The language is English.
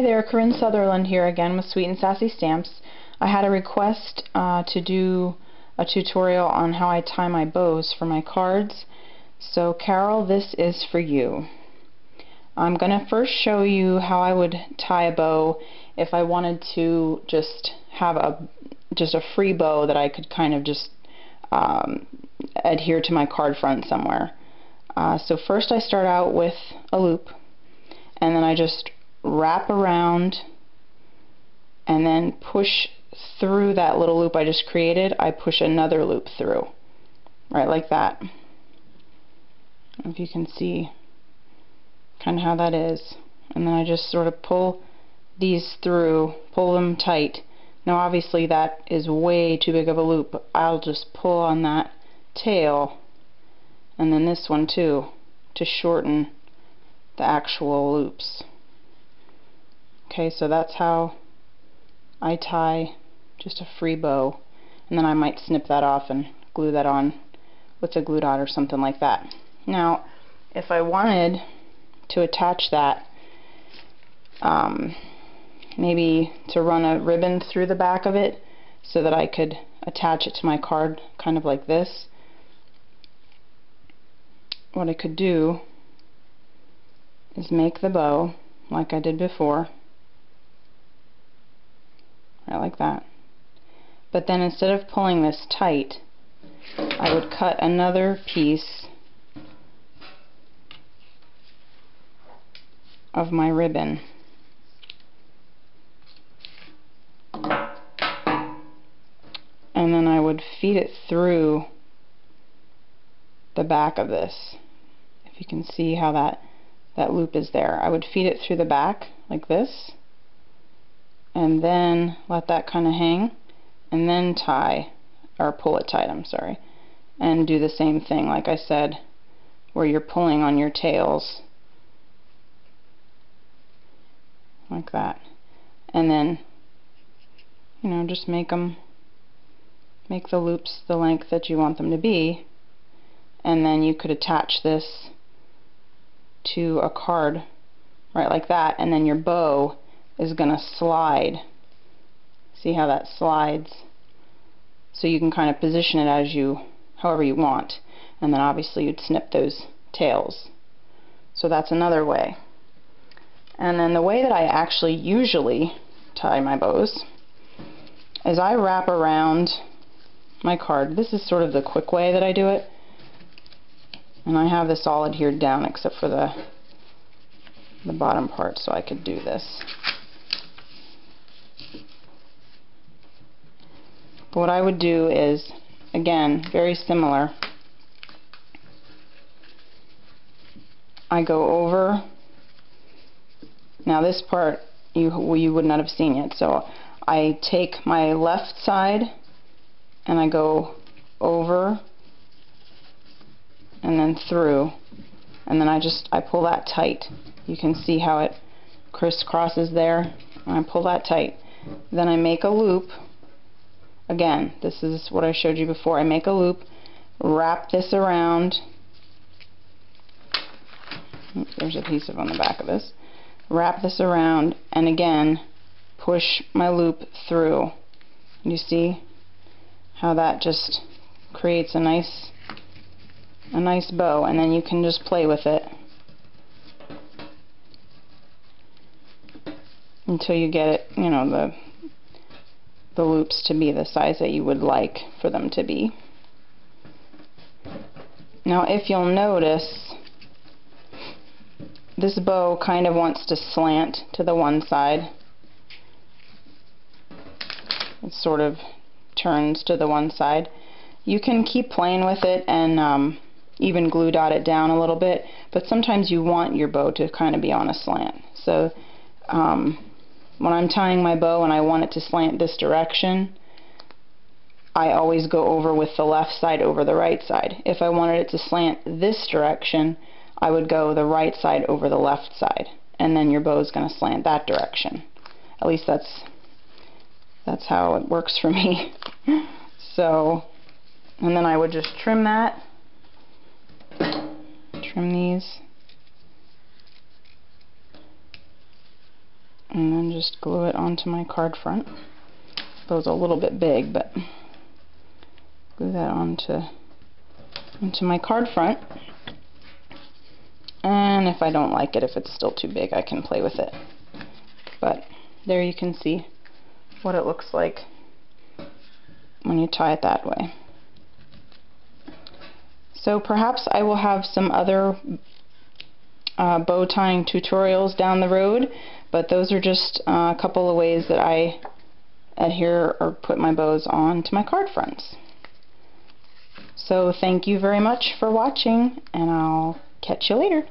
Hi there, Korin Sutherland here again with Sweet and Sassy Stamps. I had a request to do a tutorial on how I tie my bows for my cards. So Carol, this is for you. I'm going to first show you how I would tie a bow if I wanted to just have a free bow that I could kind of just adhere to my card front somewhere. So first I start out with a loop, and then I just wrap around and then push through that little loop I just created. I push another loop through, right like that. I don't know if you can see kind of how that is. And then I just sort of pull these through, pull them tight. Now obviously that is way too big of a loop. I'll just pull on that tail, and then this one too, to shorten the actual loops. Okay, so that's how I tie just a free bow, and then I might snip that off and glue that on with a glue dot or something like that. Now, if I wanted to attach that, maybe to run a ribbon through the back of it so that I could attach it to my card kind of like this, what I could do is make the bow like I did before, right like that. But then instead of pulling this tight, I would cut another piece of my ribbon. And then I would feed it through the back of this. If you can see how that loop is there. I would feed it through the back like this, and then let that kind of hang, and then tie, or pull it tight, I'm sorry, and do the same thing like I said, where you're pulling on your tails like that, and then, you know, just make the loops the length that you want them to be, and then you could attach this to a card right like that, and then your bow is going to slide. See how that slides? So you can kind of position it as however you want, and then obviously you'd snip those tails. So that's another way. And then the way that I actually usually tie my bows is I wrap around my card. This is sort of the quick way that I do it, and I have this all adhered down except for the bottom part, so I could do this. But what I would do is, again, very similar. I go over. Now this part you would not have seen yet, so I take my left side and I go over and then through, and then I pull that tight. You can see how it crisscrosses there, and I pull that tight. Then I make a loop. Again, this is what I showed you before. I make a loop, wrap this around. Oops, there's adhesive on the back of this. Wrap this around, and again push my loop through. You see how that just creates a nice bow, and then you can just play with it until you get it, you know, the loops to be the size that you would like for them to be. Now if you'll notice, this bow kind of wants to slant to the one side. It sort of turns to the one side. You can keep playing with it and even glue dot it down a little bit, but sometimes you want your bow to kind of be on a slant. So when I'm tying my bow and I want it to slant this direction, I always go over with the left side over the right side. If I wanted it to slant this direction, I would go the right side over the left side, and then your bow is going to slant that direction. At least that's how it works for me. So, and then I would just trim that, trim these, and then just glue it onto my card front. Those a little bit big, but glue that onto my card front. And if I don't like it, if it's still too big, I can play with it. But there you can see what it looks like when you tie it that way. So perhaps I will have some other bow tying tutorials down the road, but those are just a couple of ways that I adhere or put my bows on to my card fronts. So thank you very much for watching, and I'll catch you later.